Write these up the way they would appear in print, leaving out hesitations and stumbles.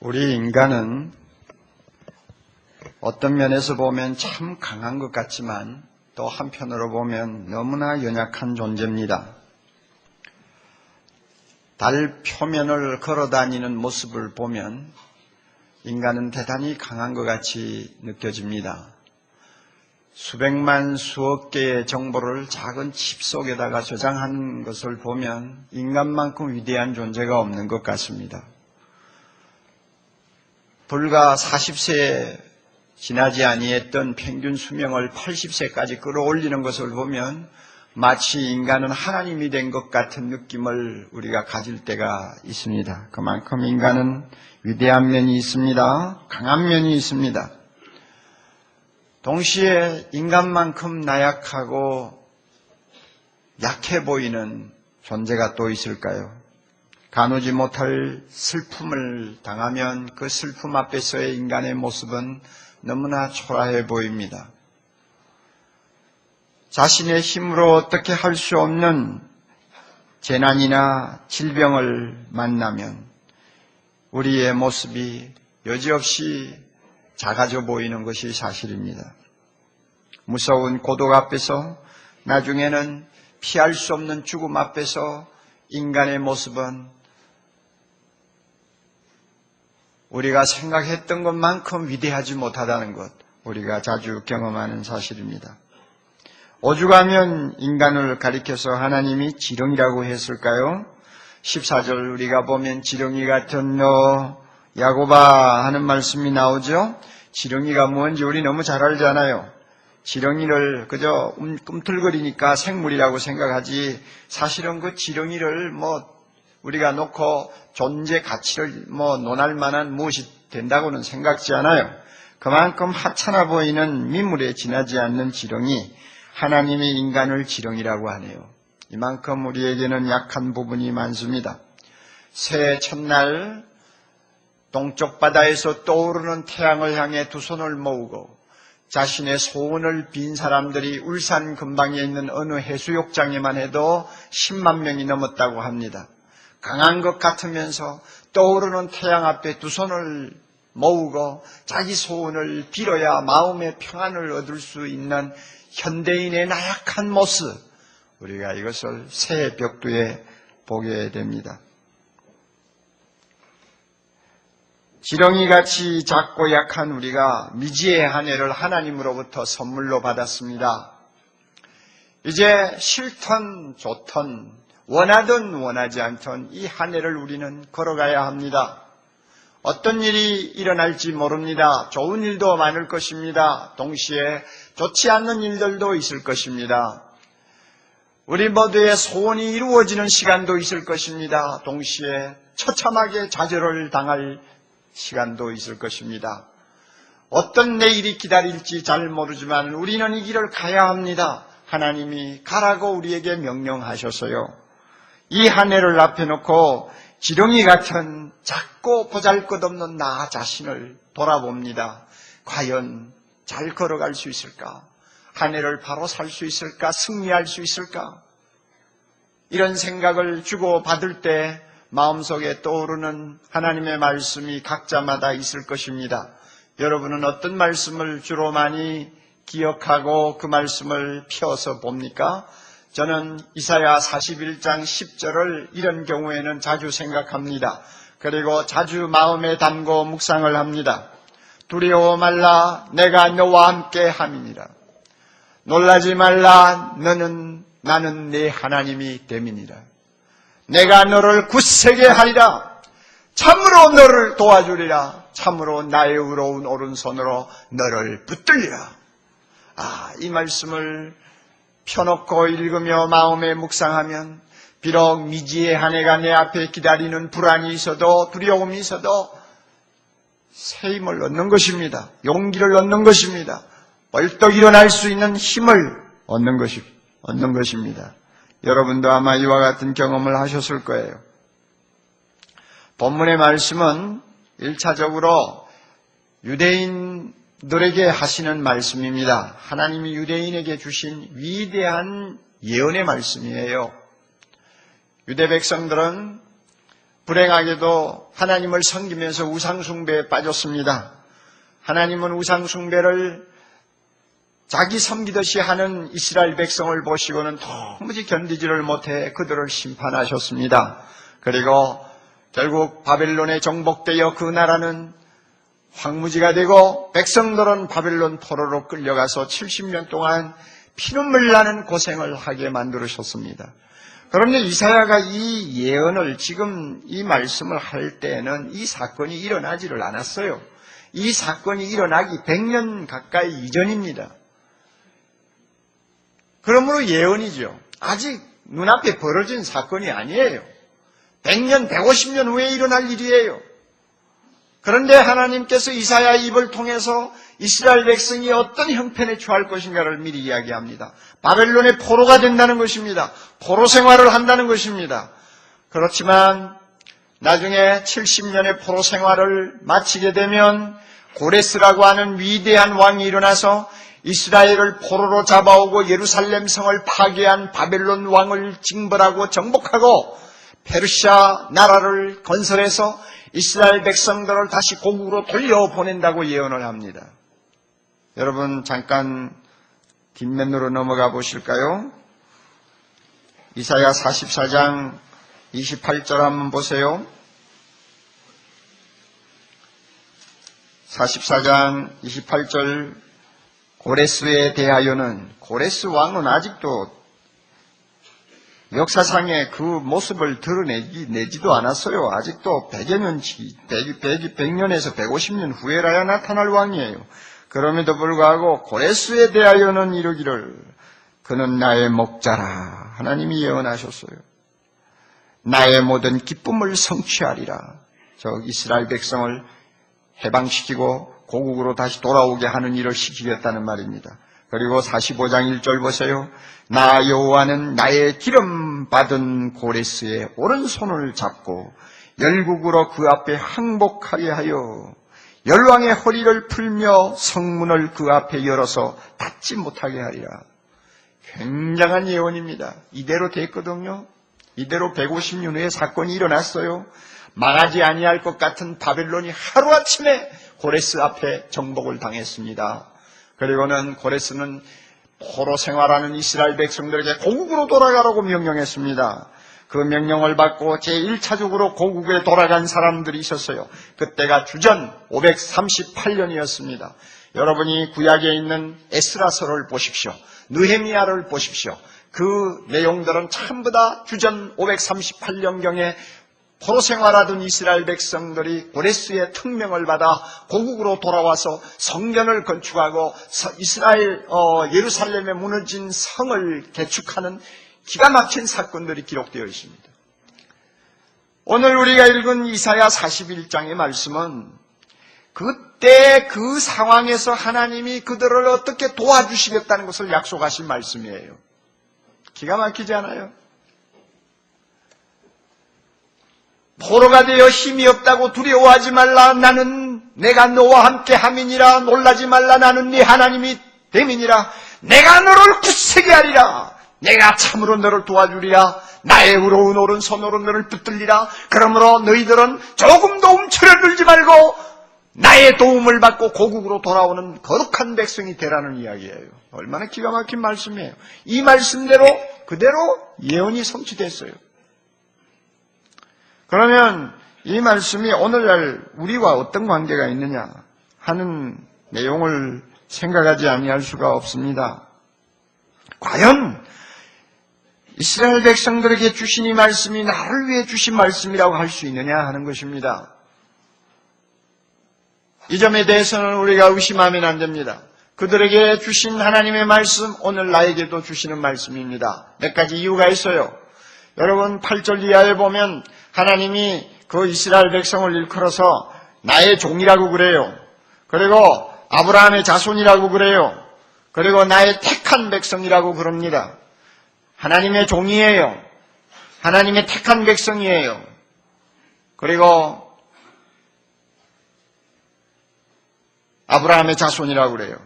우리 인간은 어떤 면에서 보면 참 강한 것 같지만 또 한편으로 보면 너무나 연약한 존재입니다. 달 표면을 걸어다니는 모습을 보면 인간은 대단히 강한 것 같이 느껴집니다. 수백만 수억 개의 정보를 작은 칩 속에다가 저장한 것을 보면 인간만큼 위대한 존재가 없는 것 같습니다. 불과 40세에 지나지 아니했던 평균 수명을 80세까지 끌어올리는 것을 보면 마치 인간은 하나님이 된 것 같은 느낌을 우리가 가질 때가 있습니다. 그만큼 인간은 위대한 면이 있습니다. 강한 면이 있습니다. 동시에 인간만큼 나약하고 약해 보이는 존재가 또 있을까요? 가누지 못할 슬픔을 당하면 그 슬픔 앞에서의 인간의 모습은 너무나 초라해 보입니다. 자신의 힘으로 어떻게 할 수 없는 재난이나 질병을 만나면 우리의 모습이 여지없이 작아져 보이는 것이 사실입니다. 무서운 고독 앞에서 나중에는 피할 수 없는 죽음 앞에서 인간의 모습은 우리가 생각했던 것만큼 위대하지 못하다는 것, 우리가 자주 경험하는 사실입니다. 오죽하면 인간을 가리켜서 하나님이 지렁이라고 했을까요? 14절 우리가 보면 지렁이 같은 너 야곱아 하는 말씀이 나오죠. 지렁이가 뭔지 우리 너무 잘 알잖아요. 지렁이를 그저 꿈틀거리니까 생물이라고 생각하지 사실은 그 지렁이를 우리가 놓고 존재 가치를 논할 만한 무엇이 된다고는 생각지 않아요. 그만큼 하찮아 보이는 민물에 지나지 않는 지렁이, 하나님이 인간을 지렁이라고 하네요. 이만큼 우리에게는 약한 부분이 많습니다. 새해 첫날 동쪽 바다에서 떠오르는 태양을 향해 두 손을 모으고 자신의 소원을 빈 사람들이 울산 근방에 있는 어느 해수욕장에만 해도 10만 명이 넘었다고 합니다. 강한 것 같으면서 떠오르는 태양 앞에 두 손을 모으고 자기 소원을 빌어야 마음의 평안을 얻을 수 있는 현대인의 나약한 모습, 우리가 이것을 새해 벽두에 보게 됩니다. 지렁이같이 작고 약한 우리가 미지의 한 해를 하나님으로부터 선물로 받았습니다. 이제 싫던 좋던 원하든 원하지 않던 이 한 해를 우리는 걸어가야 합니다. 어떤 일이 일어날지 모릅니다. 좋은 일도 많을 것입니다. 동시에 좋지 않는 일들도 있을 것입니다. 우리 모두의 소원이 이루어지는 시간도 있을 것입니다. 동시에 처참하게 좌절을 당할 시간도 있을 것입니다. 어떤 내일이 기다릴지 잘 모르지만 우리는 이 길을 가야 합니다. 하나님이 가라고 우리에게 명령하셨어요. 이 한 해를 앞에 놓고 지렁이 같은 작고 보잘것없는 나 자신을 돌아봅니다. 과연 잘 걸어갈 수 있을까? 한 해를 바로 살 수 있을까? 승리할 수 있을까? 이런 생각을 주고받을 때 마음속에 떠오르는 하나님의 말씀이 각자마다 있을 것입니다. 여러분은 어떤 말씀을 주로 많이 기억하고 그 말씀을 펴서 봅니까? 저는 이사야 41장 10절을 이런 경우에는 자주 생각합니다. 그리고 자주 마음에 담고 묵상을 합니다. 두려워 말라 내가 너와 함께 함이니라. 놀라지 말라 나는 네 하나님이 됨이니라. 내가 너를 굳세게 하리라. 참으로 너를 도와주리라. 참으로 나의 의로운 오른손으로 너를 붙들리라. 이 말씀을 펴놓고 읽으며 마음에 묵상하면 비록 미지의 한 해가 내 앞에 기다리는 불안이 있어도 두려움이 있어도 새 힘을 얻는 것입니다. 용기를 얻는 것입니다. 벌떡 일어날 수 있는 힘을 얻는 것입니다. 여러분도 아마 이와 같은 경험을 하셨을 거예요. 본문의 말씀은 1차적으로 유대인들에게 하시는 말씀입니다. 하나님이 유대인에게 주신 위대한 예언의 말씀이에요. 유대 백성들은 불행하게도 하나님을 섬기면서 우상숭배에 빠졌습니다. 하나님은 우상숭배를 자기 섬기듯이 하는 이스라엘 백성을 보시고는 도무지 견디지를 못해 그들을 심판하셨습니다. 그리고 결국 바벨론에 정복되어 그 나라는 황무지가 되고 백성들은 바벨론 포로로 끌려가서 70년 동안 피눈물 나는 고생을 하게 만들으셨습니다. 그런데 이사야가 이 예언을 지금 이 말씀을 할 때는 이 사건이 일어나지를 않았어요. 이 사건이 일어나기 100년 가까이 이전입니다. 그러므로 예언이죠. 아직 눈앞에 벌어진 사건이 아니에요. 100년, 150년 후에 일어날 일이에요. 그런데 하나님께서 이사야의 입을 통해서 이스라엘 백성이 어떤 형편에 처할 것인가를 미리 이야기합니다. 바벨론의 포로가 된다는 것입니다. 포로 생활을 한다는 것입니다. 그렇지만 나중에 70년의 포로 생활을 마치게 되면 고레스라고 하는 위대한 왕이 일어나서 이스라엘을 포로로 잡아오고 예루살렘 성을 파괴한 바벨론 왕을 징벌하고 정복하고 페르시아 나라를 건설해서 이스라엘 백성들을 다시 고국으로 돌려보낸다고 예언을 합니다. 여러분 잠깐 뒷면으로 넘어가 보실까요? 이사야 44장 28절 한번 보세요. 44장 28절 고레스에 대하여는 고레스 왕은 아직도 역사상의 그 모습을 드러내지도 않았어요. 아직도 100년에서 150년 후에라야 나타날 왕이에요. 그럼에도 불구하고 고레스에 대하여는 이르기를 그는 나의 목자라. 하나님이 예언하셨어요. 나의 모든 기쁨을 성취하리라. 저 이스라엘 백성을 해방시키고 고국으로 다시 돌아오게 하는 일을 시키겠다는 말입니다. 그리고 45장 1절 보세요. 나 여호와는 나의 기름 받은 고레스의 오른손을 잡고 열국으로 그 앞에 항복하게 하여 열왕의 허리를 풀며 성문을 그 앞에 열어서 닫지 못하게 하리라. 굉장한 예언입니다. 이대로 됐거든요. 이대로 150년 후에 사건이 일어났어요. 망하지 아니할 것 같은 바벨론이 하루아침에 고레스 앞에 정복을 당했습니다. 그리고는 고레스는 포로 생활하는 이스라엘 백성들에게 고국으로 돌아가라고 명령했습니다. 그 명령을 받고 제1차적으로 고국에 돌아간 사람들이 있었어요. 그때가 주전 538년이었습니다. 여러분이 구약에 있는 에스라서를 보십시오. 느헤미야를 보십시오. 그 내용들은 전부 다 주전 538년경에 포로 생활하던 이스라엘 백성들이 고레스의 특명을 받아 고국으로 돌아와서 성전을 건축하고 이스라엘 예루살렘에 무너진 성을 개축하는 기가 막힌 사건들이 기록되어 있습니다. 오늘 우리가 읽은 이사야 41장의 말씀은 그때 그 상황에서 하나님이 그들을 어떻게 도와주시겠다는 것을 약속하신 말씀이에요. 기가 막히지 않아요? 포로가 되어 힘이 없다고 두려워하지 말라. 나는 내가 너와 함께 함이니라. 놀라지 말라. 나는 네 하나님이 됨이니라. 내가 너를 굳세게 하리라. 내가 참으로 너를 도와주리라. 나의 의로운 오른손으로 너를 붙들리라. 그러므로 너희들은 조금도 움츠러들지 말고 나의 도움을 받고 고국으로 돌아오는 거룩한 백성이 되라는 이야기예요. 얼마나 기가 막힌 말씀이에요. 이 말씀대로 그대로 예언이 성취됐어요. 그러면 이 말씀이 오늘날 우리와 어떤 관계가 있느냐 하는 내용을 생각하지 아니할 수가 없습니다. 과연 이스라엘 백성들에게 주신 이 말씀이 나를 위해 주신 말씀이라고 할 수 있느냐 하는 것입니다. 이 점에 대해서는 우리가 의심하면 안 됩니다. 그들에게 주신 하나님의 말씀, 오늘 나에게도 주시는 말씀입니다. 몇 가지 이유가 있어요. 여러분 8절 이하에 보면 하나님이 그 이스라엘 백성을 일컬어서 나의 종이라고 그래요. 그리고 아브라함의 자손이라고 그래요. 그리고 나의 택한 백성이라고 그럽니다. 하나님의 종이에요. 하나님의 택한 백성이에요. 그리고 아브라함의 자손이라고 그래요.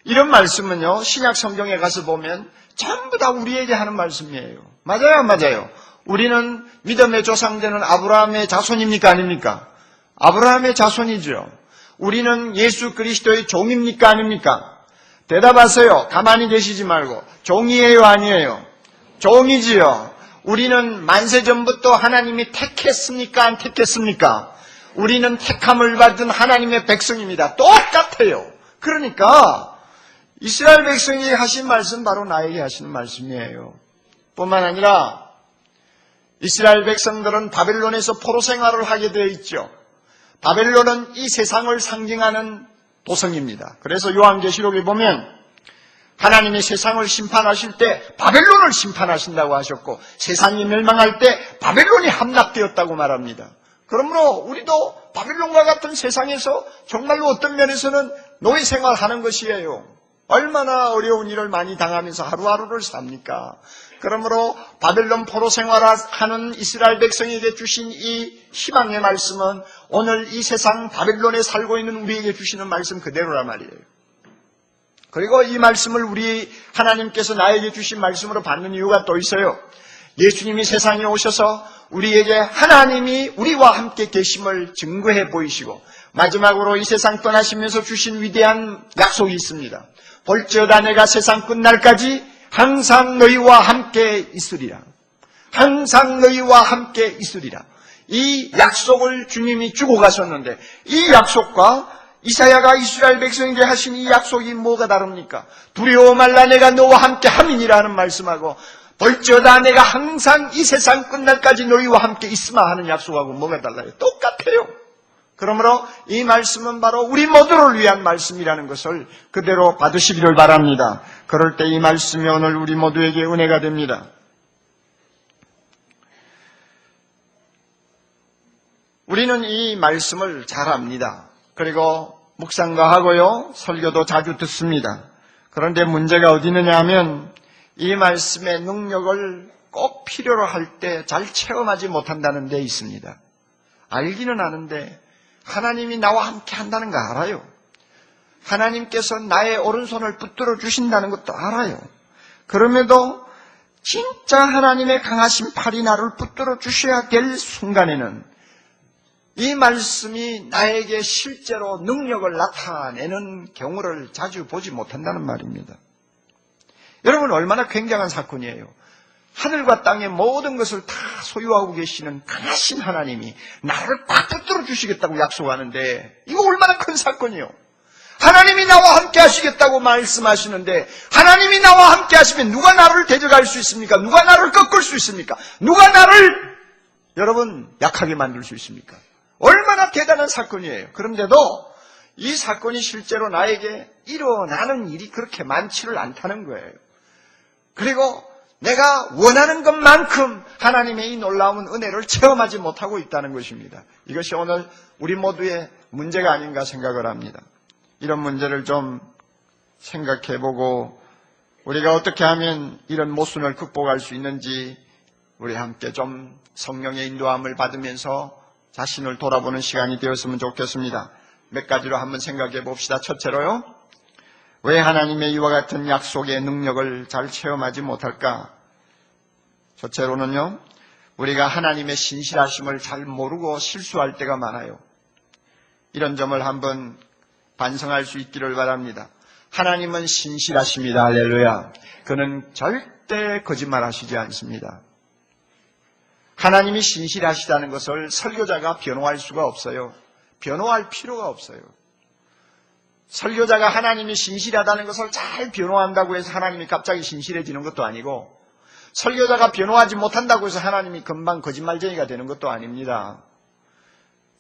이런 말씀은요, 신약 성경에 가서 보면 전부 다 우리에게 하는 말씀이에요. 맞아요, 맞아요. 우리는 믿음의 조상되는 아브라함의 자손입니까? 아닙니까? 아브라함의 자손이죠. 우리는 예수 그리스도의 종입니까? 아닙니까? 대답하세요. 가만히 계시지 말고. 종이에요? 아니에요? 종이지요. 우리는 만세전부터 하나님이 택했습니까? 안 택했습니까? 우리는 택함을 받은 하나님의 백성입니다. 똑같아요. 그러니까 이스라엘 백성이 하신 말씀 바로 나에게 하시는 말씀이에요. 뿐만 아니라 이스라엘 백성들은 바벨론에서 포로 생활을 하게 되어 있죠. 바벨론은 이 세상을 상징하는 도성입니다. 그래서 요한계시록에 보면 하나님이 세상을 심판하실 때 바벨론을 심판하신다고 하셨고 세상이 멸망할 때 바벨론이 함락되었다고 말합니다. 그러므로 우리도 바벨론과 같은 세상에서 정말로 어떤 면에서는 노예 생활하는 것이에요. 얼마나 어려운 일을 많이 당하면서 하루하루를 삽니까? 그러므로 바벨론 포로 생활하는 이스라엘 백성에게 주신 이 희망의 말씀은 오늘 이 세상 바벨론에 살고 있는 우리에게 주시는 말씀 그대로란 말이에요. 그리고 이 말씀을 우리 하나님께서 나에게 주신 말씀으로 받는 이유가 또 있어요. 예수님이 세상에 오셔서 우리에게 하나님이 우리와 함께 계심을 증거해 보이시고 마지막으로 이 세상 떠나시면서 주신 위대한 약속이 있습니다. 볼지어다 내가 세상 끝날까지 항상 너희와 함께 있으리라. 항상 너희와 함께 있으리라. 이 약속을 주님이 주고 가셨는데 이 약속과 이사야가 이스라엘 백성에게 하신 이 약속이 뭐가 다릅니까? 두려워 말라 내가 너와 함께 함이니라는 말씀하고 볼지어다 내가 항상 이 세상 끝날까지 너희와 함께 있으마 하는 약속하고 뭐가 달라요? 똑같아요. 그러므로 이 말씀은 바로 우리 모두를 위한 말씀이라는 것을 그대로 받으시기를 바랍니다. 그럴 때 이 말씀이 오늘 우리 모두에게 은혜가 됩니다. 우리는 이 말씀을 잘 압니다. 그리고 묵상도 하고요. 설교도 자주 듣습니다. 그런데 문제가 어디 있느냐 하면 이 말씀의 능력을 꼭 필요로 할 때 잘 체험하지 못한다는 데 있습니다. 알기는 아는데 하나님이 나와 함께 한다는 거 알아요. 하나님께서 나의 오른손을 붙들어 주신다는 것도 알아요. 그럼에도 진짜 하나님의 강하신 팔이 나를 붙들어 주셔야 될 순간에는 이 말씀이 나에게 실제로 능력을 나타내는 경우를 자주 보지 못한다는 말입니다. 여러분 얼마나 굉장한 사건이에요. 하늘과 땅의 모든 것을 다 소유하고 계시는 강하신 하나님이 나를 꽉 붙들어 주시겠다고 약속하는데 이거 얼마나 큰 사건이에요. 하나님이 나와 함께 하시겠다고 말씀하시는데 하나님이 나와 함께 하시면 누가 나를 데려갈 수 있습니까? 누가 나를 꺾을 수 있습니까? 누가 나를 여러분 약하게 만들 수 있습니까? 얼마나 대단한 사건이에요. 그런데도 이 사건이 실제로 나에게 일어나는 일이 그렇게 많지를 않다는 거예요. 그리고 내가 원하는 것만큼 하나님의 이 놀라운 은혜를 체험하지 못하고 있다는 것입니다. 이것이 오늘 우리 모두의 문제가 아닌가 생각을 합니다. 이런 문제를 좀 생각해보고 우리가 어떻게 하면 이런 모순을 극복할 수 있는지 우리 함께 좀 성령의 인도함을 받으면서 자신을 돌아보는 시간이 되었으면 좋겠습니다. 몇 가지로 한번 생각해 봅시다. 첫째로요. 왜 하나님의 이와 같은 약속의 능력을 잘 체험하지 못할까? 첫째로는요. 우리가 하나님의 신실하심을 잘 모르고 실수할 때가 많아요. 이런 점을 한번 반성할 수 있기를 바랍니다. 하나님은 신실하십니다. 할렐루야. 그는 절대 거짓말하시지 않습니다. 하나님이 신실하시다는 것을 설교자가 변호할 수가 없어요. 변호할 필요가 없어요. 설교자가 하나님이 신실하다는 것을 잘 변호한다고 해서 하나님이 갑자기 신실해지는 것도 아니고 설교자가 변호하지 못한다고 해서 하나님이 금방 거짓말쟁이가 되는 것도 아닙니다.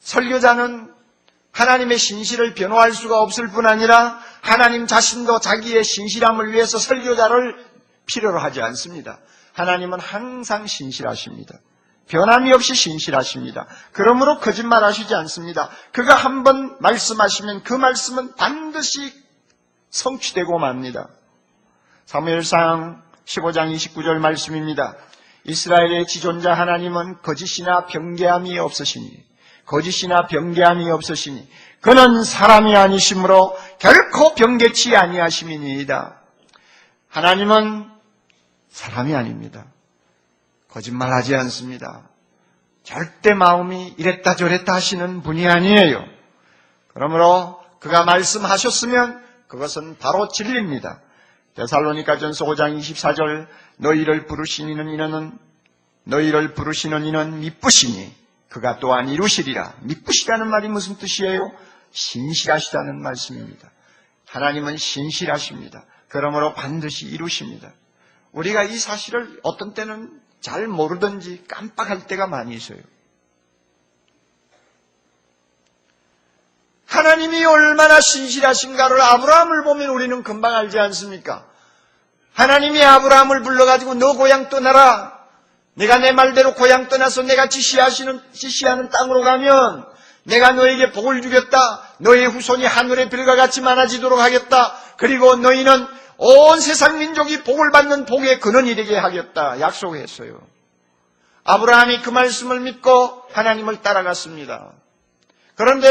설교자는 하나님의 신실을 변호할 수가 없을 뿐 아니라 하나님 자신도 자기의 신실함을 위해서 설교자를 필요로 하지 않습니다. 하나님은 항상 신실하십니다. 변함이 없이 신실하십니다. 그러므로 거짓말하시지 않습니다. 그가 한번 말씀하시면 그 말씀은 반드시 성취되고 맙니다. 사무엘상 15장 29절 말씀입니다. 이스라엘의 지존자 하나님은 거짓이나 변개함이 없으시니 그는 사람이 아니시므로 결코 변개치 아니하심이니이다. 하나님은 사람이 아닙니다. 거짓말하지 않습니다. 절대 마음이 이랬다 저랬다 하시는 분이 아니에요. 그러므로 그가 말씀하셨으면 그것은 바로 진리입니다. 데살로니가전서 5장 24절 너희를 부르시는 이는 미쁘시니 그가 또한 이루시리라. 미쁘시다는 말이 무슨 뜻이에요? 신실하시다는 말씀입니다. 하나님은 신실하십니다. 그러므로 반드시 이루십니다. 우리가 이 사실을 어떤 때는 잘 모르든지 깜빡할 때가 많이 있어요. 하나님이 얼마나 신실하신가를 아브라함을 보면 우리는 금방 알지 않습니까? 하나님이 아브라함을 불러가지고 너 고향 떠나라. 내가 내 말대로 고향 떠나서 내가 지시하는 땅으로 가면 내가 너에게 복을 주겠다. 너의 후손이 하늘의 별과 같이 많아지도록 하겠다. 그리고 너희는 온 세상 민족이 복을 받는 복의 근원이 되게 하겠다. 약속했어요. 아브라함이 그 말씀을 믿고 하나님을 따라갔습니다. 그런데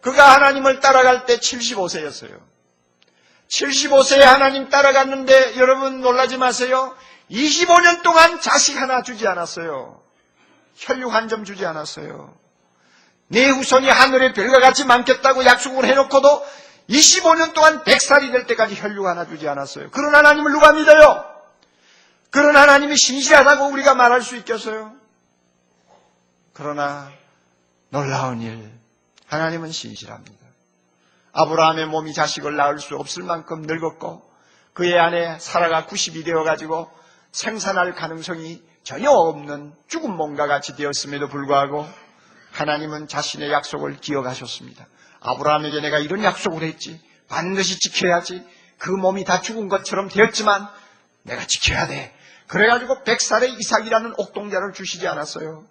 그가 하나님을 따라갈 때 75세였어요. 75세에 하나님 따라갔는데 여러분 놀라지 마세요. 25년 동안 자식 하나 주지 않았어요. 혈육 한 점 주지 않았어요. 내 후손이 하늘의 별과 같이 많겠다고 약속을 해놓고도 25년 동안 100살이 될 때까지 혈육 하나 주지 않았어요. 그런 하나님을 누가 믿어요? 그런 하나님이 신실하다고 우리가 말할 수 있겠어요? 그러나 놀라운 일, 하나님은 신실합니다. 아브라함의 몸이 자식을 낳을 수 없을 만큼 늙었고 그의 아내 사라가 90이 되어가지고 생산할 가능성이 전혀 없는 죽은 몸과 같이 되었음에도 불구하고 하나님은 자신의 약속을 기억하셨습니다. 아브라함에게 내가 이런 약속을 했지. 반드시 지켜야지. 그 몸이 다 죽은 것처럼 되었지만 내가 지켜야 돼. 그래가지고 100살의 이삭이라는 옥동자를 주시지 않았어요.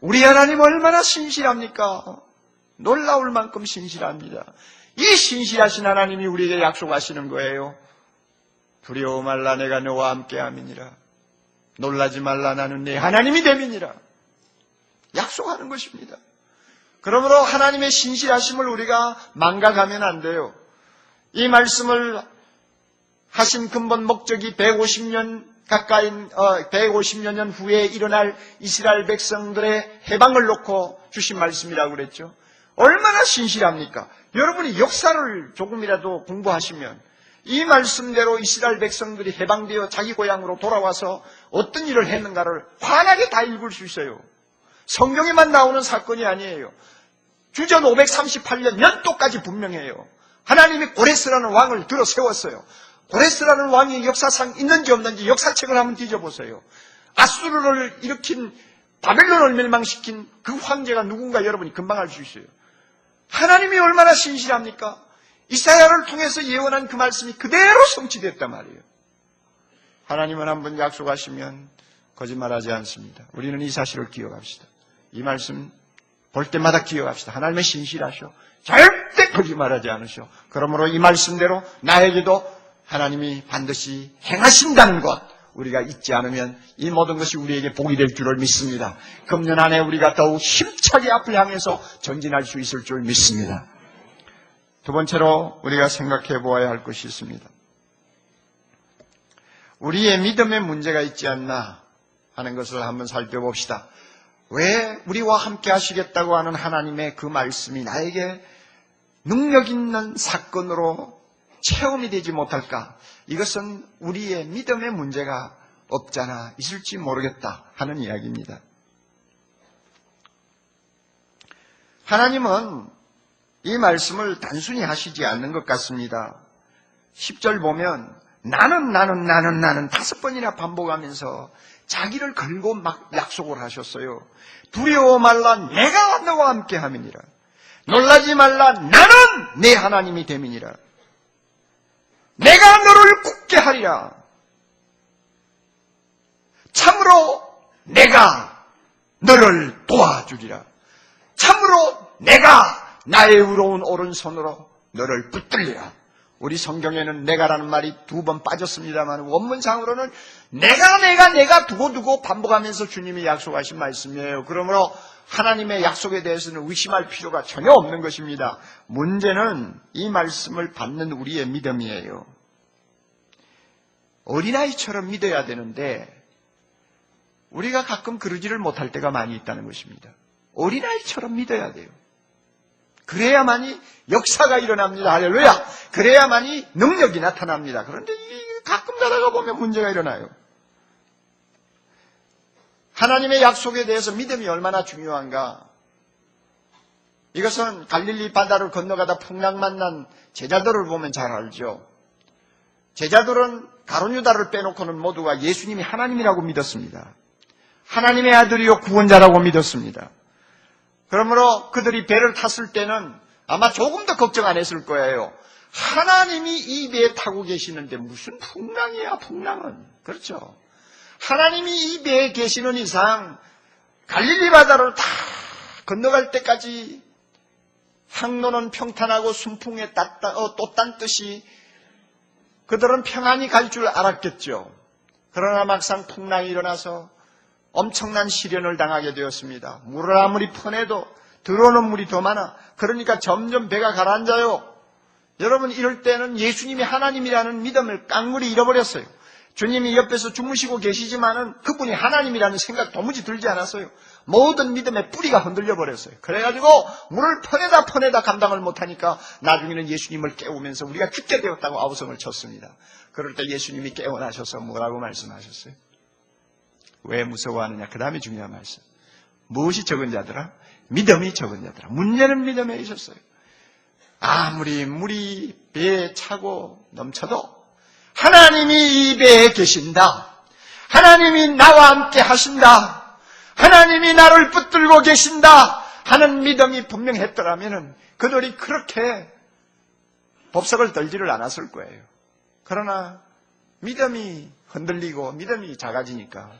우리 하나님 얼마나 신실합니까? 놀라울 만큼 신실합니다. 이 신실하신 하나님이 우리에게 약속하시는 거예요. 두려워 말라 내가 너와 함께 함이니라. 놀라지 말라 나는 네 하나님이 됨이니라. 약속하는 것입니다. 그러므로 하나님의 신실하심을 우리가 망각하면 안 돼요. 이 말씀을 하신 근본 목적이 150년 년 후에 일어날 이스라엘 백성들의 해방을 놓고 주신 말씀이라고 그랬죠. 얼마나 신실합니까? 여러분이 역사를 조금이라도 공부하시면 이 말씀대로 이스라엘 백성들이 해방되어 자기 고향으로 돌아와서 어떤 일을 했는가를 환하게 다 읽을 수 있어요. 성경에만 나오는 사건이 아니에요. 주전 538년 연도까지 분명해요. 하나님이 고레스라는 왕을 들어 세웠어요. 고레스라는 왕이 역사상 있는지 없는지 역사책을 한번 뒤져보세요. 아수르를 일으킨 바벨론을 멸망시킨 그 황제가 누군가 여러분이 금방 알 수 있어요. 하나님이 얼마나 신실합니까? 이사야를 통해서 예언한 그 말씀이 그대로 성취됐단 말이에요. 하나님은 한번 약속하시면 거짓말하지 않습니다. 우리는 이 사실을 기억합시다. 이 말씀 볼 때마다 기억합시다. 하나님의 신실하셔. 절대 거짓말하지 않으셔. 그러므로 이 말씀대로 나에게도 하나님이 반드시 행하신다는 것 우리가 잊지 않으면 이 모든 것이 우리에게 복이 될 줄을 믿습니다. 금년 안에 우리가 더욱 힘차게 앞을 향해서 전진할 수 있을 줄 믿습니다. 두 번째로 우리가 생각해 보아야 할 것이 있습니다. 우리의 믿음에 문제가 있지 않나 하는 것을 한번 살펴봅시다. 왜 우리와 함께 하시겠다고 하는 하나님의 그 말씀이 나에게 능력 있는 사건으로 체험이 되지 못할까? 이것은 우리의 믿음의 문제가 없잖아 있을지 모르겠다 하는 이야기입니다. 하나님은 이 말씀을 단순히 하시지 않는 것 같습니다. 10절 보면 나는 5번이나 반복하면서 자기를 걸고 막 약속을 하셨어요. 두려워 말라 내가 너와 함께 함이니라. 놀라지 말라 나는 내 하나님이 됨이니라. 내가 너를 굳게 하리라. 참으로 내가 너를 도와주리라. 참으로 내가 나의 의로운 오른손으로 너를 붙들리라. 우리 성경에는 내가라는 말이 2번 빠졌습니다만 원문상으로는 내가 두고 반복하면서 주님이 약속하신 말씀이에요. 그러므로 하나님의 약속에 대해서는 의심할 필요가 전혀 없는 것입니다. 문제는 이 말씀을 받는 우리의 믿음이에요. 어린아이처럼 믿어야 되는데 우리가 가끔 그러지를 못할 때가 많이 있다는 것입니다. 어린아이처럼 믿어야 돼요. 그래야만이 역사가 일어납니다. 할렐루야! 그래야만이 능력이 나타납니다. 그런데 가끔 가다가 보면 문제가 일어나요. 하나님의 약속에 대해서 믿음이 얼마나 중요한가. 이것은 갈릴리 바다를 건너가다 풍랑 만난 제자들을 보면 잘 알죠. 제자들은 가룟 유다를 빼놓고는 모두가 예수님이 하나님이라고 믿었습니다. 하나님의 아들이요 구원자라고 믿었습니다. 그러므로 그들이 배를 탔을 때는 아마 조금 더 걱정 안 했을 거예요. 하나님이 이 배에 타고 계시는데 무슨 풍랑이야, 풍랑은. 그렇죠. 하나님이 이 배에 계시는 이상 갈릴리 바다를 다 건너갈 때까지 항로는 평탄하고 순풍에 또 딴 뜻이 그들은 평안히 갈 줄 알았겠죠. 그러나 막상 풍랑이 일어나서 엄청난 시련을 당하게 되었습니다. 물을 아무리 퍼내도 들어오는 물이 더 많아. 그러니까 점점 배가 가라앉아요. 여러분, 이럴 때는 예수님이 하나님이라는 믿음을 깡그리 잃어버렸어요. 주님이 옆에서 주무시고 계시지만은 그분이 하나님이라는 생각 도무지 들지 않았어요. 모든 믿음의 뿌리가 흔들려 버렸어요. 그래가지고 물을 퍼내다 감당을 못하니까 나중에는 예수님을 깨우면서 우리가 죽게 되었다고 아우성을 쳤습니다. 그럴 때 예수님이 깨어나셔서 뭐라고 말씀하셨어요? 왜 무서워하느냐? 그 다음에 중요한 말씀. 무엇이 적은 자들아? 믿음이 적은 자들아. 문제는 믿음에 있었어요. 아무리 물이 배에 차고 넘쳐도 하나님이 이 배에 계신다. 하나님이 나와 함께 하신다. 하나님이 나를 붙들고 계신다 하는 믿음이 분명했더라면 그들이 그렇게 법석을 떨지를 않았을 거예요. 그러나 믿음이 흔들리고 믿음이 작아지니까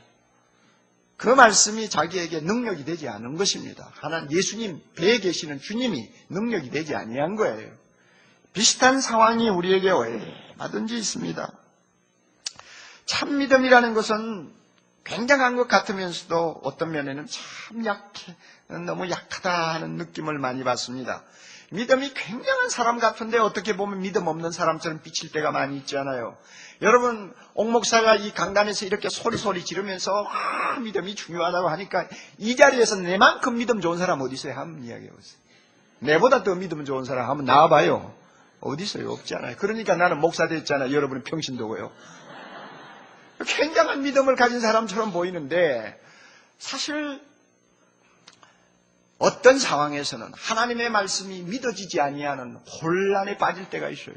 그 말씀이 자기에게 능력이 되지 않은 것입니다. 하나님 예수님 배에 계시는 주님이 능력이 되지 아니한 거예요. 비슷한 상황이 우리에게 얼마든지 있습니다. 참 믿음이라는 것은 굉장한 것 같으면서도 어떤 면에는 참 약해, 너무 약하다 하는 느낌을 많이 받습니다. 믿음이 굉장한 사람 같은데 어떻게 보면 믿음 없는 사람처럼 비칠 때가 많이 있잖아요. 여러분, 옥 목사가 이 강단에서 이렇게 소리 지르면서 믿음이 중요하다고 하니까 이 자리에서 내만큼 믿음 좋은 사람 어디 있어요? 한번 이야기해 보세요. 내보다 더 믿음 좋은 사람 한번 나와봐요. 어디 있어요? 없잖아요. 그러니까 나는 목사 됐잖아요. 여러분은 평신도고요. 굉장한 믿음을 가진 사람처럼 보이는데 사실 어떤 상황에서는 하나님의 말씀이 믿어지지 아니하는 혼란에 빠질 때가 있어요.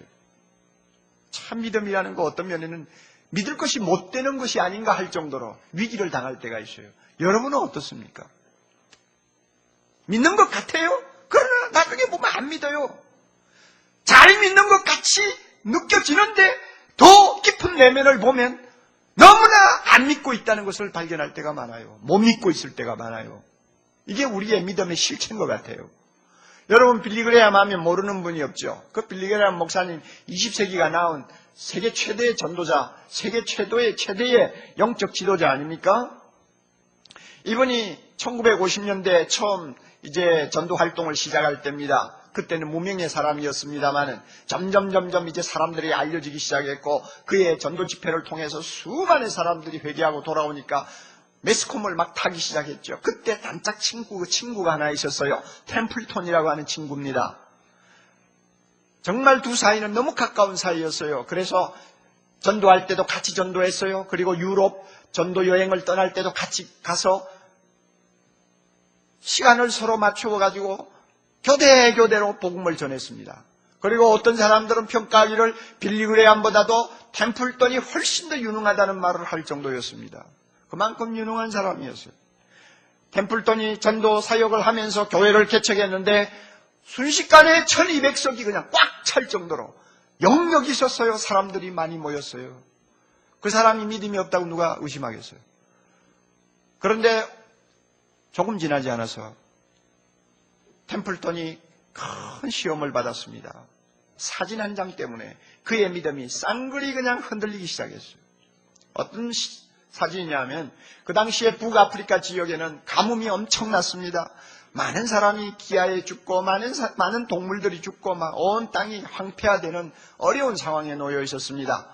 참 믿음이라는 거 어떤 면에는 믿을 것이 못 되는 것이 아닌가 할 정도로 위기를 당할 때가 있어요. 여러분은 어떻습니까? 믿는 것 같아요? 그러나 나중에 보면 안 믿어요. 잘 믿는 것 같이 느껴지는데 더 깊은 내면을 보면 너무나 안 믿고 있다는 것을 발견할 때가 많아요. 못 믿고 있을 때가 많아요. 이게 우리의 믿음의 실체인 것 같아요. 여러분, 빌리그레암 하면 모르는 분이 없죠. 그 빌리그레암 목사님 20세기가 낳은 세계 최대의 전도자, 세계 최대의 영적 지도자 아닙니까? 이분이 1950년대 처음 이제 전도 활동을 시작할 때입니다. 그때는 무명의 사람이었습니다만은 점점 이제 사람들이 알려지기 시작했고 그의 전도 집회를 통해서 수많은 사람들이 회개하고 돌아오니까 매스컴을 막 타기 시작했죠. 그때 단짝 친구가 하나 있었어요. 템플턴이라고 하는 친구입니다. 정말 두 사이는 너무 가까운 사이였어요. 그래서 전도할 때도 같이 전도했어요. 그리고 유럽 전도 여행을 떠날 때도 같이 가서 시간을 서로 맞추어가지고 교대로 복음을 전했습니다. 그리고 어떤 사람들은 평가하기를 빌리그레암보다도 템플턴이 훨씬 더 유능하다는 말을 할 정도였습니다. 그만큼 유능한 사람이었어요. 템플턴이 전도 사역을 하면서 교회를 개척했는데 순식간에 1200석이 그냥 꽉 찰 정도로 영역이 있었어요. 사람들이 많이 모였어요. 그 사람이 믿음이 없다고 누가 의심하겠어요. 그런데 조금 지나지 않아서 템플턴이 큰 시험을 받았습니다. 사진 한 장 때문에 그의 믿음이 쌍그리 그냥 흔들리기 시작했어요. 어떤 사진이냐면 그 당시에 북아프리카 지역에는 가뭄이 엄청났습니다. 많은 사람이 기아에 죽고 많은 동물들이 죽고 막 온 땅이 황폐화되는 어려운 상황에 놓여 있었습니다.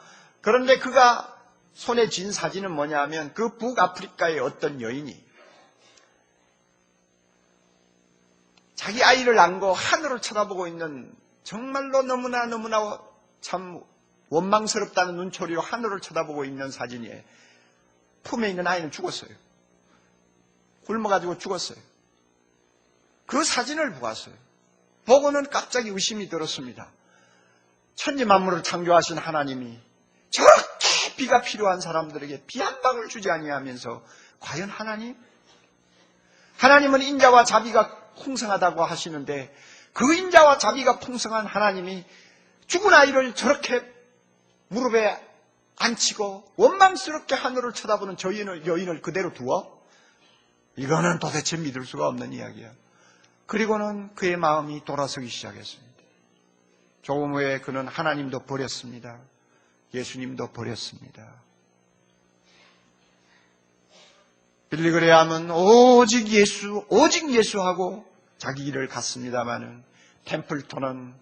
그런데 그가 손에 쥔 사진은 뭐냐 하면 그 북아프리카의 어떤 여인이 자기 아이를 안고 하늘을 쳐다보고 있는 정말로 너무나 참 원망스럽다는 눈초리로 하늘을 쳐다보고 있는 사진이에요. 품에 있는 아이는 죽었어요. 굶어가지고 죽었어요. 그 사진을 보았어요. 보고는 갑자기 의심이 들었습니다. 천지만물을 창조하신 하나님이 저렇게 비가 필요한 사람들에게 비 한 방울 주지 아니하면서 과연 하나님은 인자와 자비가 풍성하다고 하시는데 그 인자와 자비가 풍성한 하나님이 죽은 아이를 저렇게 무릎에 앉히고 원망스럽게 하늘을 쳐다보는 저 여인을 그대로 두어? 이거는 도대체 믿을 수가 없는 이야기야. 그리고는 그의 마음이 돌아서기 시작했습니다. 조금 후에 그는 하나님도 버렸습니다. 예수님도 버렸습니다. 빌리 그레함은 오직 예수 하고 자기 길을 갔습니다마는 템플턴은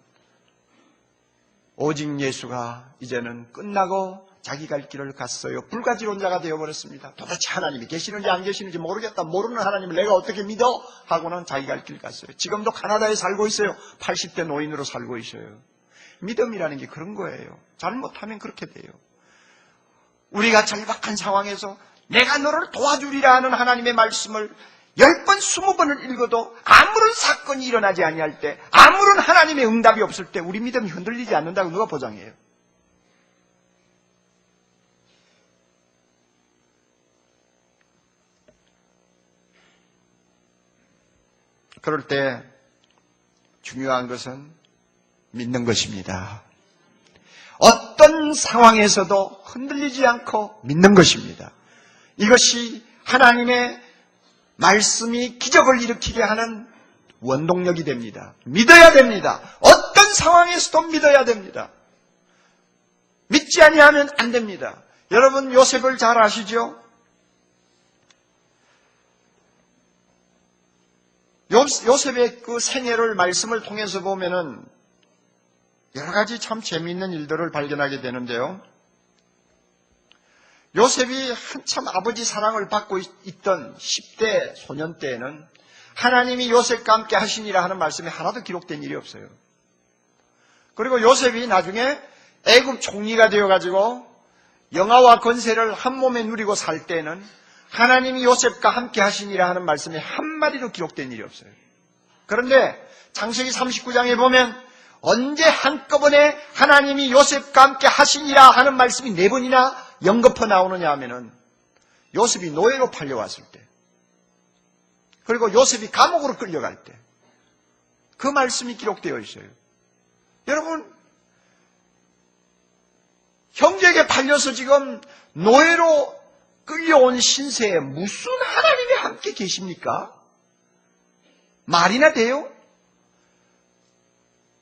오직 예수가 이제는 끝나고 자기 갈 길을 갔어요. 불가지론자가 되어버렸습니다. 도대체 하나님이 계시는지 안 계시는지 모르겠다. 모르는 하나님을 내가 어떻게 믿어? 하고는 자기 갈 길 갔어요. 지금도 카나다에 살고 있어요. 80대 노인으로 살고 있어요. 믿음이라는 게 그런 거예요. 잘못하면 그렇게 돼요. 우리가 절박한 상황에서 내가 너를 도와주리라 하는 하나님의 말씀을 10번, 20번을 읽어도 아무런 사건이 일어나지 아니할 때, 아무런 하나님의 응답이 없을 때 우리 믿음이 흔들리지 않는다고 누가 보장해요? 그럴 때 중요한 것은 믿는 것입니다. 어떤 상황에서도 흔들리지 않고 믿는 것입니다. 이것이 하나님의 말씀이 기적을 일으키게 하는 원동력이 됩니다. 믿어야 됩니다. 어떤 상황에서도 믿어야 됩니다. 믿지 아니하면 안 됩니다. 여러분 요셉을 잘 아시죠? 요셉의 그 생애를 말씀을 통해서 보면은 여러 가지 참 재미있는 일들을 발견하게 되는데요. 요셉이 한참 아버지 사랑을 받고 있던 10대 소년 때에는 하나님이 요셉과 함께 하시니라 하는 말씀이 하나도 기록된 일이 없어요. 그리고 요셉이 나중에 애굽 총리가 되어가지고 영화와 권세를 한 몸에 누리고 살 때는 하나님이 요셉과 함께 하시니라 하는 말씀이 한마디도 기록된 일이 없어요. 그런데 창세기 39장에 보면 언제 한꺼번에 하나님이 요셉과 함께 하시니라 하는 말씀이 4번이나 연거푸 나오느냐 하면은 요셉이 노예로 팔려왔을 때, 그리고 요셉이 감옥으로 끌려갈 때 그 말씀이 기록되어 있어요. 여러분, 형제에게 팔려서 지금 노예로 끌려온 신세에 무슨 하나님이 함께 계십니까? 말이나 돼요?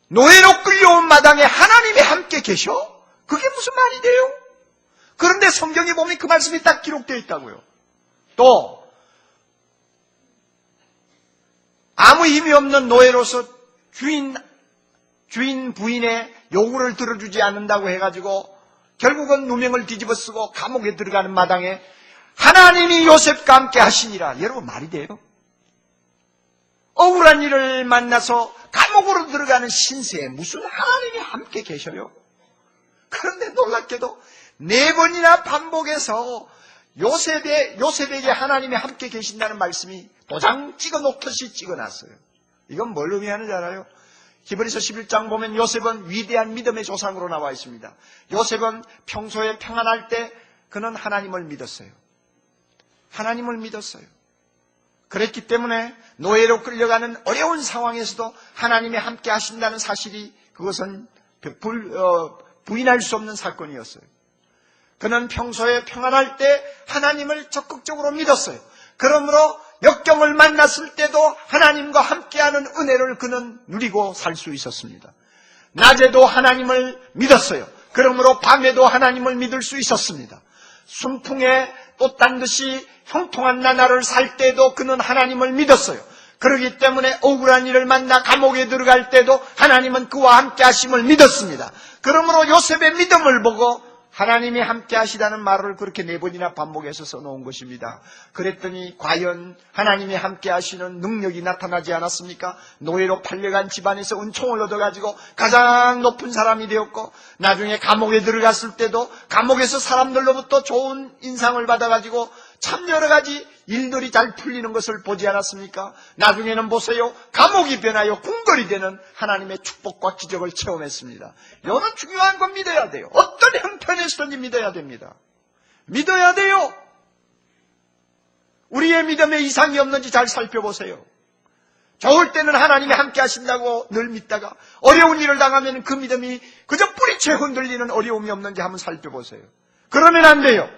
노예로 끌려온 마당에 하나님이 함께 계셔? 그게 무슨 말이 돼요? 그런데 성경에 보면 그 말씀이 딱 기록되어 있다고요. 또 아무 힘이 없는 노예로서 주인 부인의 요구를 들어주지 않는다고 해가지고 결국은 누명을 뒤집어 쓰고 감옥에 들어가는 마당에 하나님이 요셉과 함께 하시니라. 여러분 말이 돼요? 억울한 일을 만나서 감옥으로 들어가는 신세에 무슨 하나님이 함께 계셔요? 그런데 놀랍게도 4번이나 반복해서 요셉에게 하나님이 함께 계신다는 말씀이 도장 찍어놓듯이 찍어놨어요. 이건 뭘 의미하는지 알아요? 히브리서 11장 보면 요셉은 위대한 믿음의 조상으로 나와 있습니다. 요셉은 평소에 평안할 때 그는 하나님을 믿었어요. 하나님을 믿었어요. 그랬기 때문에 노예로 끌려가는 어려운 상황에서도 하나님이 함께 하신다는 사실이 그것은 부인할 수 없는 사건이었어요. 그는 평소에 평안할 때 하나님을 적극적으로 믿었어요. 그러므로 역경을 만났을 때도 하나님과 함께하는 은혜를 그는 누리고 살 수 있었습니다. 낮에도 하나님을 믿었어요. 그러므로 밤에도 하나님을 믿을 수 있었습니다. 순풍에 꽃단 듯이 형통한 나날을 살 때도 그는 하나님을 믿었어요. 그렇기 때문에 억울한 일을 만나 감옥에 들어갈 때도 하나님은 그와 함께 하심을 믿었습니다. 그러므로 요셉의 믿음을 보고 하나님이 함께 하시다는 말을 그렇게 4번이나 반복해서 써놓은 것입니다. 그랬더니 과연 하나님이 함께 하시는 능력이 나타나지 않았습니까? 노예로 팔려간 집안에서 은총을 얻어가지고 가장 높은 사람이 되었고, 나중에 감옥에 들어갔을 때도 감옥에서 사람들로부터 좋은 인상을 받아가지고 참 여러 가지 일들이 잘 풀리는 것을 보지 않았습니까? 나중에는 보세요. 감옥이 변하여 궁궐이 되는 하나님의 축복과 기적을 체험했습니다. 이거는 중요한 건 믿어야 돼요. 어떤 형편에서든지 믿어야 됩니다. 믿어야 돼요. 우리의 믿음에 이상이 없는지 잘 살펴보세요. 좋을 때는 하나님이 함께 하신다고 늘 믿다가 어려운 일을 당하면 그 믿음이 그저 뿌리채 흔들리는 어려움이 없는지 한번 살펴보세요. 그러면 안 돼요.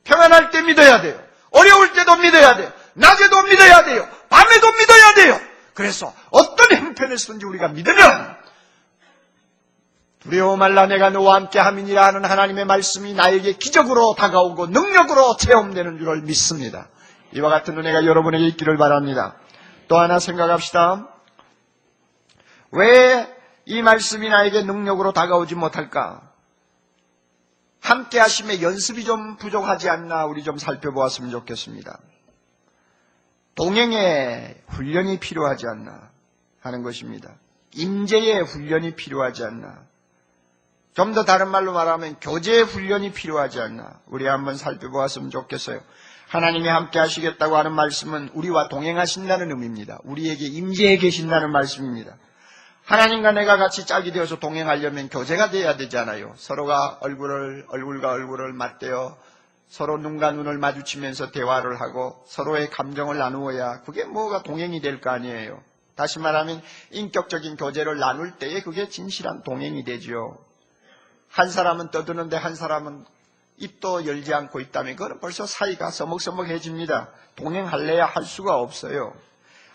평안할 때 믿어야 돼요. 어려울 때도 믿어야 돼요. 낮에도 믿어야 돼요. 밤에도 믿어야 돼요. 그래서 어떤 형편에서든지 우리가 믿으면 두려워 말라 내가 너와 함께 함이니라 하는 하나님의 말씀이 나에게 기적으로 다가오고 능력으로 체험되는 줄을 믿습니다. 이와 같은 은혜가 여러분에게 있기를 바랍니다. 또 하나 생각합시다. 왜 이 말씀이 나에게 능력으로 다가오지 못할까? 함께 하심에 연습이 좀 부족하지 않나 우리 좀 살펴보았으면 좋겠습니다. 동행의 훈련이 필요하지 않나 하는 것입니다. 임재의 훈련이 필요하지 않나. 좀 더 다른 말로 말하면 교제의 훈련이 필요하지 않나. 우리 한번 살펴보았으면 좋겠어요. 하나님이 함께 하시겠다고 하는 말씀은 우리와 동행하신다는 의미입니다. 우리에게 임재해 계신다는 말씀입니다. 하나님과 내가 같이 짝이 되어서 동행하려면 교제가 돼야 되잖아요. 서로가 얼굴과 얼굴을 맞대어 서로 눈과 눈을 마주치면서 대화를 하고 서로의 감정을 나누어야 그게 뭐가 동행이 될 거 아니에요. 다시 말하면 인격적인 교제를 나눌 때에 그게 진실한 동행이 되죠. 한 사람은 떠드는데 한 사람은 입도 열지 않고 있다면 그건 벌써 사이가 서먹서먹해집니다. 동행할래야 할 수가 없어요.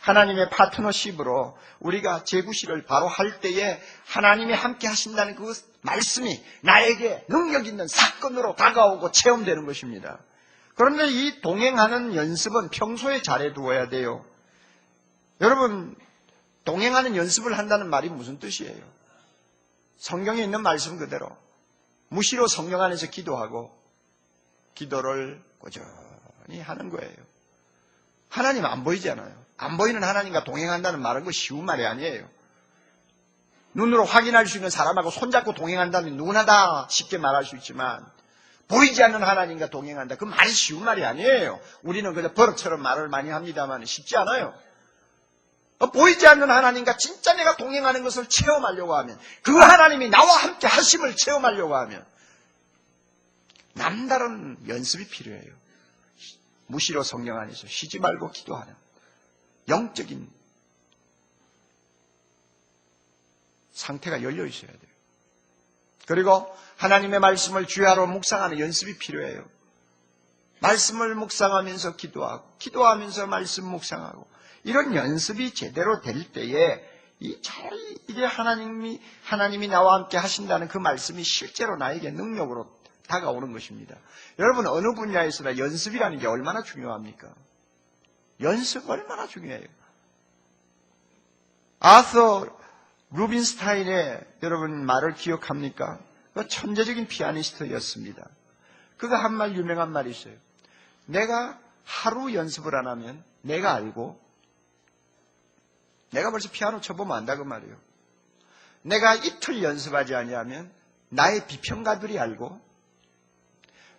하나님의 파트너십으로 우리가 제구실을 바로 할 때에 하나님이 함께 하신다는 그 말씀이 나에게 능력 있는 사건으로 다가오고 체험되는 것입니다. 그런데 이 동행하는 연습은 평소에 잘해두어야 돼요. 여러분, 동행하는 연습을 한다는 말이 무슨 뜻이에요? 성경에 있는 말씀 그대로 무시로 성령 안에서 기도하고 기도를 꾸준히 하는 거예요. 하나님 안 보이잖아요. 안 보이는 하나님과 동행한다는 말은 그 쉬운 말이 아니에요. 눈으로 확인할 수 있는 사람하고 손잡고 동행한다면 누구나 다 쉽게 말할 수 있지만 보이지 않는 하나님과 동행한다. 그 말이 쉬운 말이 아니에요. 우리는 그저 버릇처럼 말을 많이 합니다만 쉽지 않아요. 보이지 않는 하나님과 진짜 내가 동행하는 것을 체험하려고 하면 그 하나님이 나와 함께 하심을 체험하려고 하면 남다른 연습이 필요해요. 무시로 성령 안에서 쉬지 말고 기도하는 영적인 상태가 열려 있어야 돼요. 그리고 하나님의 말씀을 주야로 묵상하는 연습이 필요해요. 말씀을 묵상하면서 기도하고 기도하면서 말씀 묵상하고 이런 연습이 제대로 될 때에 이게 하나님이 나와 함께 하신다는 그 말씀이 실제로 나에게 능력으로 다가오는 것입니다. 여러분 어느 분야에서나 연습이라는 게 얼마나 중요합니까? 연습 얼마나 중요해요. 아서 루빈스타인의 여러분 말을 기억합니까? 그 천재적인 피아니스트였습니다. 그가 한 말 유명한 말이 있어요. 내가 하루 연습을 안 하면 내가 알고 내가 벌써 피아노 쳐보면 안다 그 말이에요. 내가 이틀 연습하지 아니하면 나의 비평가들이 알고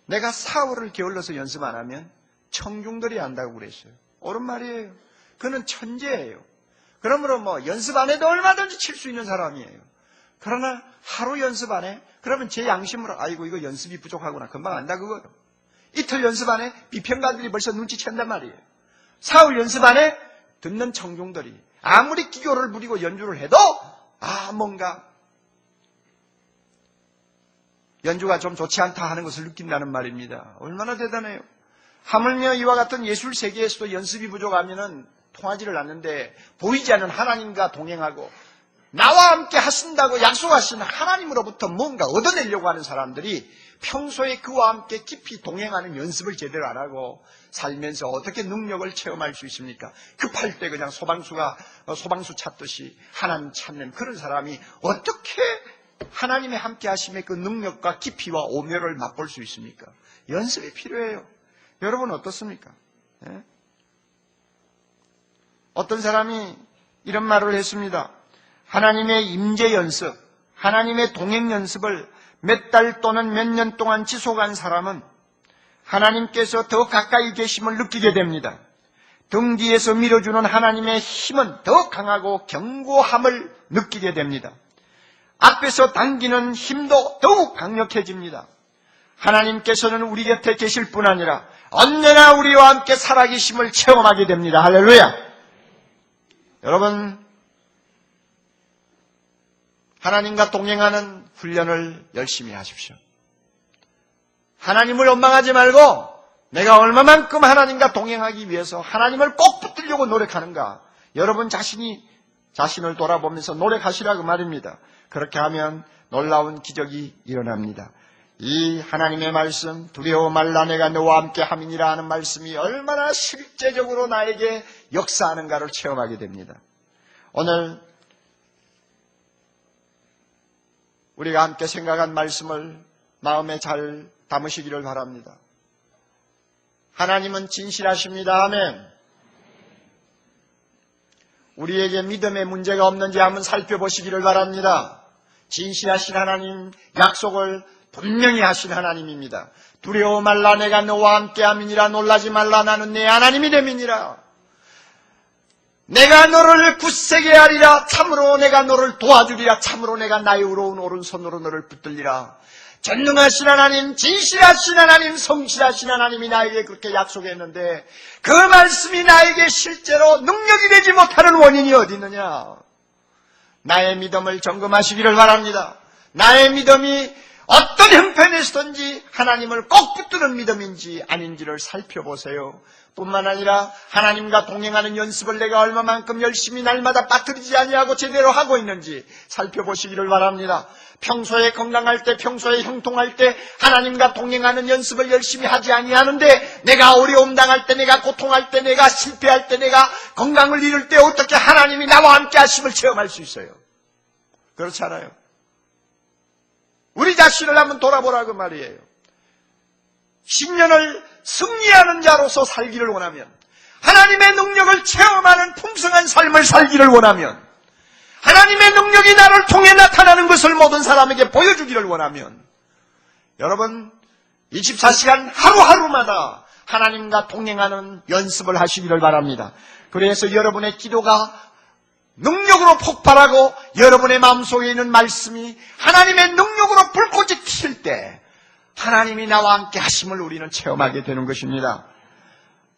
내가 사흘을 게을러서 연습 안 하면 청중들이 안다고 그랬어요. 옳은 말이에요. 그는 천재예요. 그러므로 연습 안 해도 얼마든지 칠 수 있는 사람이에요. 그러나 하루 연습 안 해? 그러면 제 양심으로 아이고 이거 연습이 부족하구나. 금방 안다 그거예요. 이틀 연습 안 해? 비평가들이 벌써 눈치챈단 말이에요. 사흘 연습 안 해? 듣는 청중들이 아무리 기교를 부리고 연주를 해도 뭔가 연주가 좀 좋지 않다 하는 것을 느낀다는 말입니다. 얼마나 대단해요. 하물며 이와 같은 예술 세계에서도 연습이 부족하면은 통하지를 않는데 보이지 않는 하나님과 동행하고 나와 함께 하신다고 약속하신 하나님으로부터 뭔가 얻어내려고 하는 사람들이 평소에 그와 함께 깊이 동행하는 연습을 제대로 안 하고 살면서 어떻게 능력을 체험할 수 있습니까? 급할 때 그냥 소방수 찾듯이 하나님 찾는 그런 사람이 어떻게 하나님의 함께 하심의 그 능력과 깊이와 오묘를 맛볼 수 있습니까? 연습이 필요해요. 여러분 어떻습니까? 예? 어떤 사람이 이런 말을 했습니다. 하나님의 임재 연습, 하나님의 동행 연습을 몇 달 또는 몇 년 동안 지속한 사람은 하나님께서 더 가까이 계심을 느끼게 됩니다. 등 뒤에서 밀어주는 하나님의 힘은 더 강하고 견고함을 느끼게 됩니다. 앞에서 당기는 힘도 더욱 강력해집니다. 하나님께서는 우리 곁에 계실 뿐 아니라 언제나 우리와 함께 살아계심을 체험하게 됩니다. 할렐루야! 여러분, 하나님과 동행하는 훈련을 열심히 하십시오. 하나님을 원망하지 말고 내가 얼마만큼 하나님과 동행하기 위해서 하나님을 꼭 붙들려고 노력하는가, 여러분 자신을 돌아보면서 노력하시라고 말입니다. 그렇게 하면 놀라운 기적이 일어납니다. 이 하나님의 말씀, 두려워 말라 내가 너와 함께 함이니라 하는 말씀이 얼마나 실제적으로 나에게 역사하는가를 체험하게 됩니다. 오늘 우리가 함께 생각한 말씀을 마음에 잘 담으시기를 바랍니다. 하나님은 진실하십니다. 아멘. 우리에게 믿음의 문제가 없는지 한번 살펴보시기를 바랍니다. 진실하신 하나님, 약속을 분명히 하신 하나님입니다. 두려워 말라 내가 너와 함께 함이니라. 놀라지 말라 나는 내 하나님이 됨이니라. 내가 너를 굳세게 하리라. 참으로 내가 너를 도와주리라. 참으로 내가 나의 의로운 오른손으로 너를 붙들리라. 전능하신 하나님, 진실하신 하나님, 성실하신 하나님이 나에게 그렇게 약속했는데 그 말씀이 나에게 실제로 능력이 되지 못하는 원인이 어디 있느냐? 나의 믿음을 점검하시기를 바랍니다. 나의 믿음이 어떤 형편에서든지 하나님을 꼭 붙드는 믿음인지 아닌지를 살펴보세요. 뿐만 아니라 하나님과 동행하는 연습을 내가 얼마만큼 열심히 날마다 빠뜨리지 아니하고 제대로 하고 있는지 살펴보시기를 바랍니다. 평소에 건강할 때, 평소에 형통할 때 하나님과 동행하는 연습을 열심히 하지 아니하는데 내가 어려움 당할 때, 내가 고통할 때, 내가 실패할 때, 내가 건강을 잃을 때 어떻게 하나님이 나와 함께 하심을 체험할 수 있어요? 그렇지 않아요? 우리 자신을 한번 돌아보라고 말이에요. 10년을 승리하는 자로서 살기를 원하면, 하나님의 능력을 체험하는 풍성한 삶을 살기를 원하면, 하나님의 능력이 나를 통해 나타나는 것을 모든 사람에게 보여주기를 원하면, 여러분 24시간 하루하루마다 하나님과 동행하는 연습을 하시기를 바랍니다. 그래서 여러분의 기도가 능력으로 폭발하고 여러분의 마음속에 있는 말씀이 하나님의 능력으로 불꽃이 튈 때 하나님이 나와 함께 하심을 우리는 체험하게 되는 것입니다.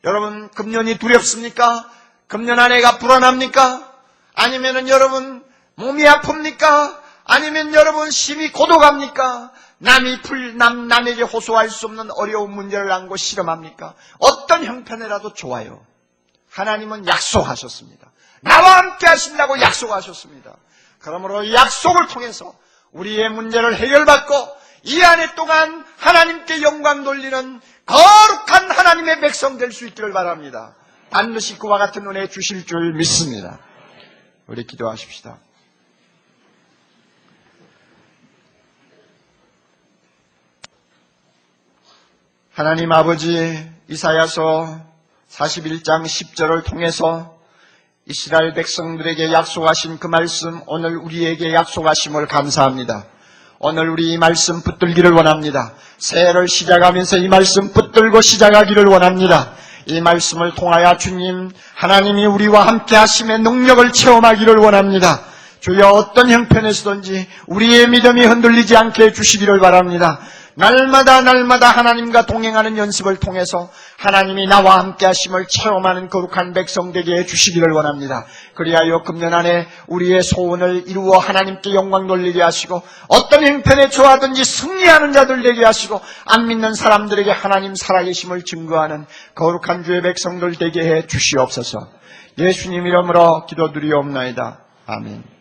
여러분, 금년이 두렵습니까? 금년 한 해가 불안합니까? 아니면은 여러분 몸이 아픕니까? 아니면 여러분 심히 고독합니까? 남에게 호소할 수 없는 어려운 문제를 안고 실험합니까? 어떤 형편이라도 좋아요. 하나님은 약속하셨습니다. 나와 함께 하신다고 약속하셨습니다. 그러므로 이 약속을 통해서 우리의 문제를 해결받고 이 한 해 동안 하나님께 영광 돌리는 거룩한 하나님의 백성 될 수 있기를 바랍니다. 반드시 그와 같은 은혜 주실 줄 믿습니다. 우리 기도하십시다. 하나님 아버지, 이사야서 41장 10절을 통해서 이스라엘 백성들에게 약속하신 그 말씀, 오늘 우리에게 약속하심을 감사합니다. 오늘 우리 이 말씀 붙들기를 원합니다. 새해를 시작하면서 이 말씀 붙들고 시작하기를 원합니다. 이 말씀을 통하여 주님, 하나님이 우리와 함께 하심의 능력을 체험하기를 원합니다. 주여 어떤 형편에서든지 우리의 믿음이 흔들리지 않게 해주시기를 바랍니다. 날마다 하나님과 동행하는 연습을 통해서 하나님이 나와 함께 하심을 체험하는 거룩한 백성 되게 해주시기를 원합니다. 그리하여 금년 안에 우리의 소원을 이루어 하나님께 영광 돌리게 하시고 어떤 형편에 처하든지 승리하는 자들 되게 하시고 안 믿는 사람들에게 하나님 살아계심을 증거하는 거룩한 주의 백성들 되게 해 주시옵소서. 예수님 이름으로 기도드리옵나이다. 아멘.